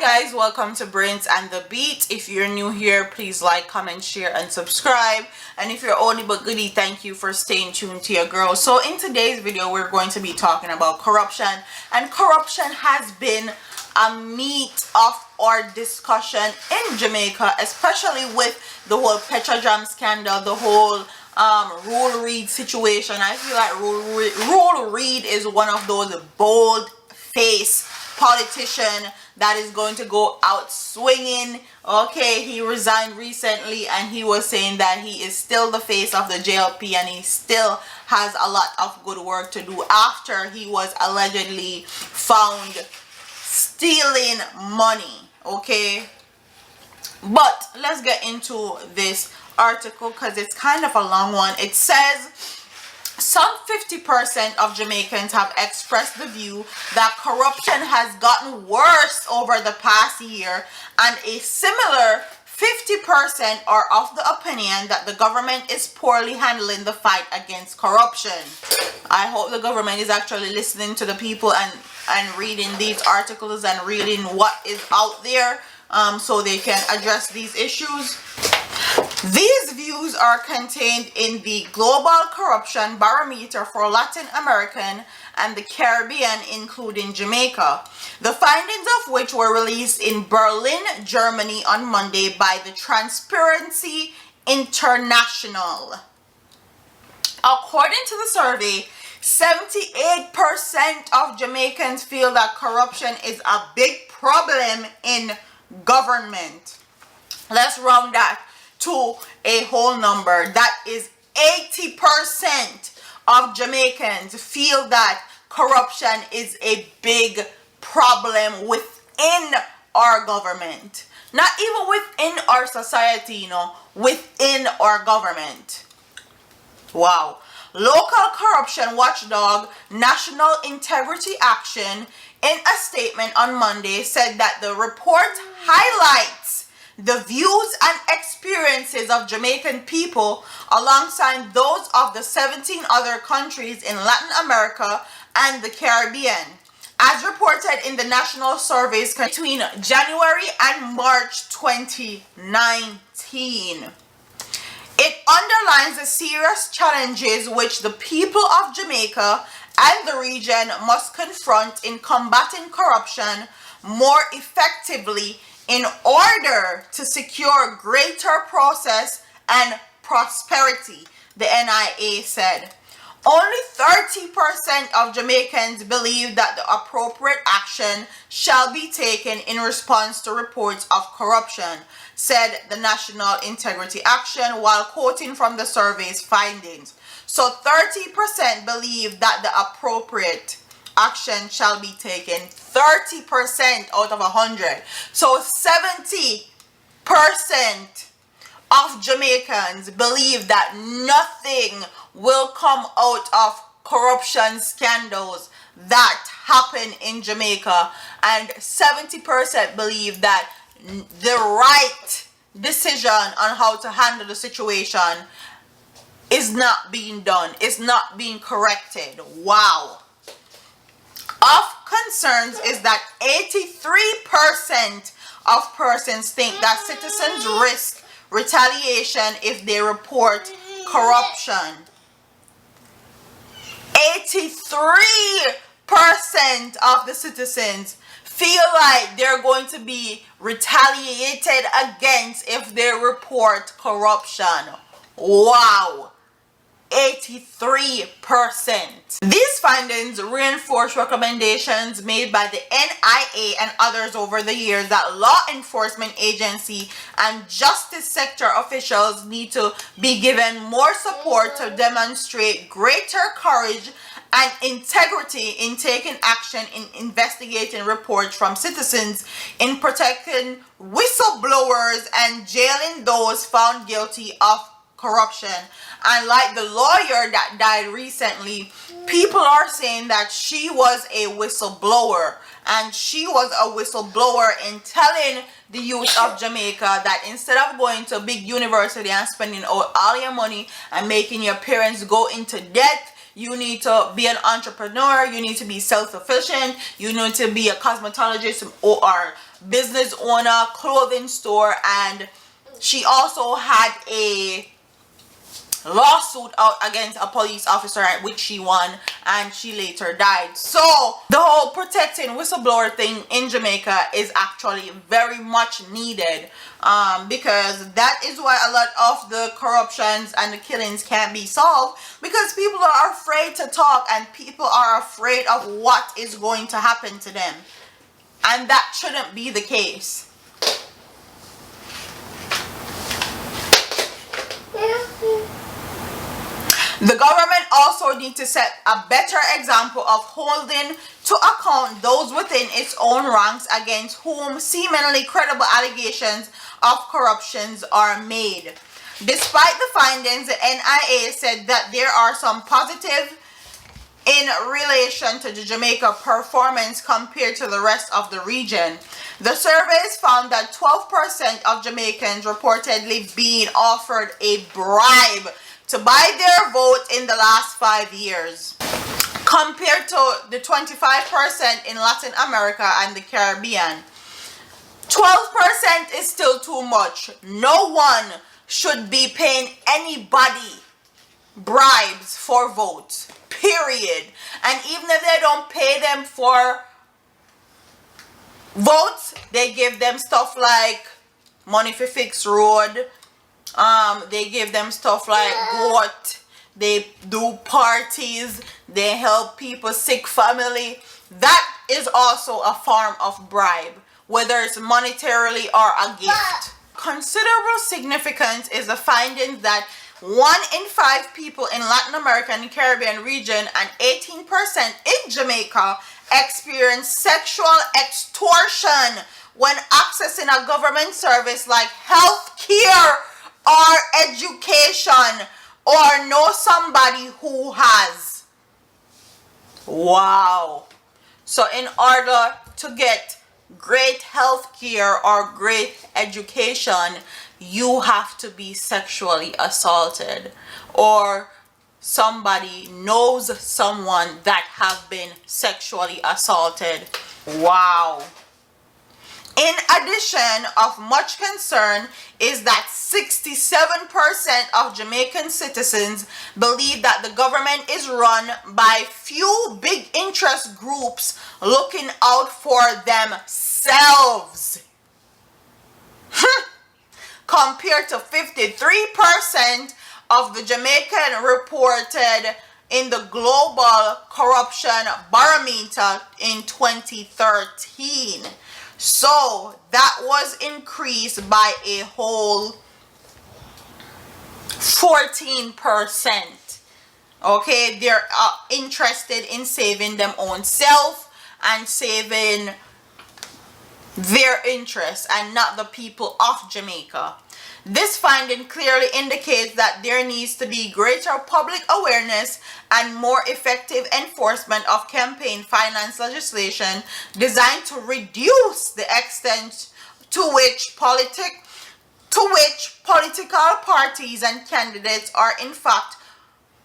guys, welcome to Brains and the Beat. If you're new here, please like, comment, share, and subscribe. And if you're oldie but goodie, thank you for staying tuned to your girl. So in today's video, we're going to be talking about corruption. And corruption has been a meat of our discussion in Jamaica, especially with the whole Petrojam scandal, the whole Rule Reid situation. I feel like Rule Reid is one of those bold face politician that is going to go out swinging. Okay, he resigned recently and he was saying that he is still the face of the JLP and he still has a lot of good work to do after he was allegedly found stealing money. Okay, but let's get into this article because it's kind of a long one. It says some 50% of Jamaicans have expressed the view that corruption has gotten worse over the past year, and a similar 50% are of the opinion that the government is poorly handling the fight against corruption. I hope the government is actually listening to the people and reading these articles and reading what is out there so they can address these issues. These views are contained in the Global Corruption Barometer for Latin American and the Caribbean, including Jamaica, the findings of which were released in Berlin, Germany on Monday by the Transparency International. According to the survey, 78% of Jamaicans feel that corruption is a big problem in government. Let's round that to a whole number. That is 80% of Jamaicans feel that corruption is a big problem within our government. Not even within our society, you know, within our government. Wow. Local corruption watchdog National Integrity Action, in a statement on Monday, said that the report highlights the views and experiences of Jamaican people alongside those of the 17 other countries in Latin America and the Caribbean, as reported in the national surveys between January and March 2019. It underlines the serious challenges which the people of Jamaica and the region must confront in combating corruption more effectively in order to secure greater process and prosperity, the NIA said. Only 30% of Jamaicans believe that the appropriate action shall be taken in response to reports of corruption, said the National Integrity Action while quoting from the survey's findings. So 30% believe that the appropriate action shall be taken. 30% out of 100. So 70% of Jamaicans believe that nothing will come out of corruption scandals that happen in Jamaica, and 70% believe that the right decision on how to handle the situation is not being done, is not being corrected. Wow. Of concerns is that 83% of persons think that citizens risk retaliation if they report corruption. 83% of the citizens feel like they're going to be retaliated against if they report corruption. Wow. 83%. These findings reinforce recommendations made by the NIA and others over the years that law enforcement agency and justice sector officials need to be given more support to demonstrate greater courage and integrity in taking action in investigating reports from citizens, in protecting whistleblowers and jailing those found guilty of corruption. And like the lawyer that died recently, people are saying that she was a whistleblower, and she was a whistleblower in telling the youth of Jamaica that instead of going to a big university and spending all your money and making your parents go into debt, You need to be an entrepreneur. You need to be self-sufficient. You need to be a cosmetologist or business owner, clothing store. And she also had a lawsuit out against a police officer, which she won, and she later died. So the whole protecting whistleblower thing in Jamaica is actually very much needed, because that is why a lot of the corruptions and the killings can't be solved, because people are afraid to talk and people are afraid of what is going to happen to them, and that shouldn't be the case. The government also needs to set a better example of holding to account those within its own ranks against whom seemingly credible allegations of corruptions are made. Despite the findings, the NIA said that there are some positive in relation to the Jamaica performance compared to the rest of the region. The surveys found that 12% of Jamaicans reportedly being offered a bribe to buy their vote in the last 5 years, compared to the 25% in Latin America and the Caribbean. 12% is still too much. No one should be paying anybody bribes for votes, period. And even if they don't pay them for votes, they give them stuff like money for fix road. They give them stuff like goat. They do parties. They help people, sick family. That is also a form of bribe, whether it's monetarily or a gift. Considerable significance is the finding that 1 in 5 people in Latin America and the Caribbean region and 18% in Jamaica experience sexual extortion when accessing a government service like health care or education, or know somebody who has. Wow. So in order to get great health care or great education, you have to be sexually assaulted, or somebody knows someone that have been sexually assaulted. Wow. In addition, of much concern is that 67% of Jamaican citizens believe that the government is run by few big interest groups looking out for themselves, compared to 53% of the Jamaican reported in the Global Corruption Barometer in 2013. So that was increased by a whole 14%. Okay, they're interested in saving them own self and saving their interests and not the people of Jamaica. This finding clearly indicates that there needs to be greater public awareness and more effective enforcement of campaign finance legislation designed to reduce the extent to which political parties and candidates are in fact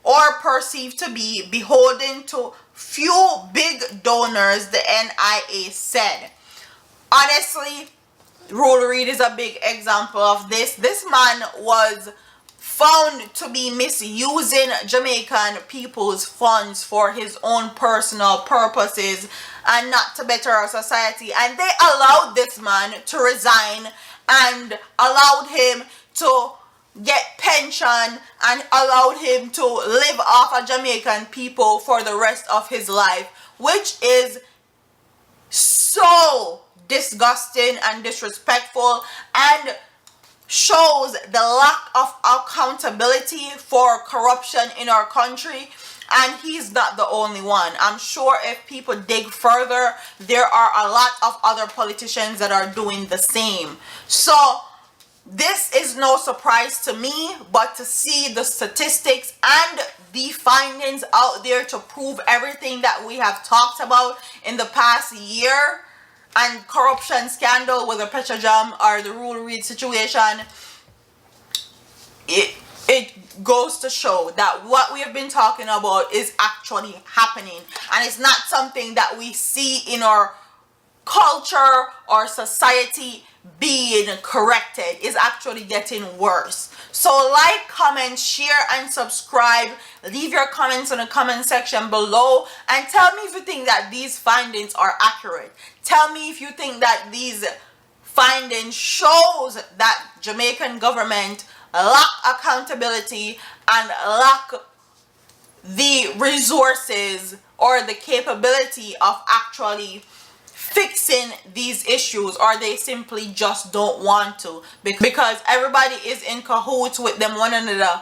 or perceived to be beholden to few big donors, the NIA said. Honestly, Rule Reid is a big example of this. This man was found to be misusing Jamaican people's funds for his own personal purposes and not to better our society. And they allowed this man to resign and allowed him to get pension and allowed him to live off of Jamaican people for the rest of his life, which is so disgusting and disrespectful and shows the lack of accountability for corruption in our country. And he's not the only one. I'm sure if people dig further, there are a lot of other politicians that are doing the same. So this is no surprise to me, but to see the statistics and the findings out there to prove everything that we have talked about in the past year, and corruption scandal with the Petrojam or the Rule Reid situation, it goes to show that what we have been talking about is actually happening, and it's not something that we see in our culture or society being corrected. Is actually getting worse. So like, comment, share, and subscribe. Leave your comments in the comment section below, and tell me if you think that these findings are accurate. Tell me if you think that these findings shows that Jamaican government lack accountability and lack the resources or the capability of actually fixing these issues, or they simply just don't want to, because everybody is in cahoots with them one another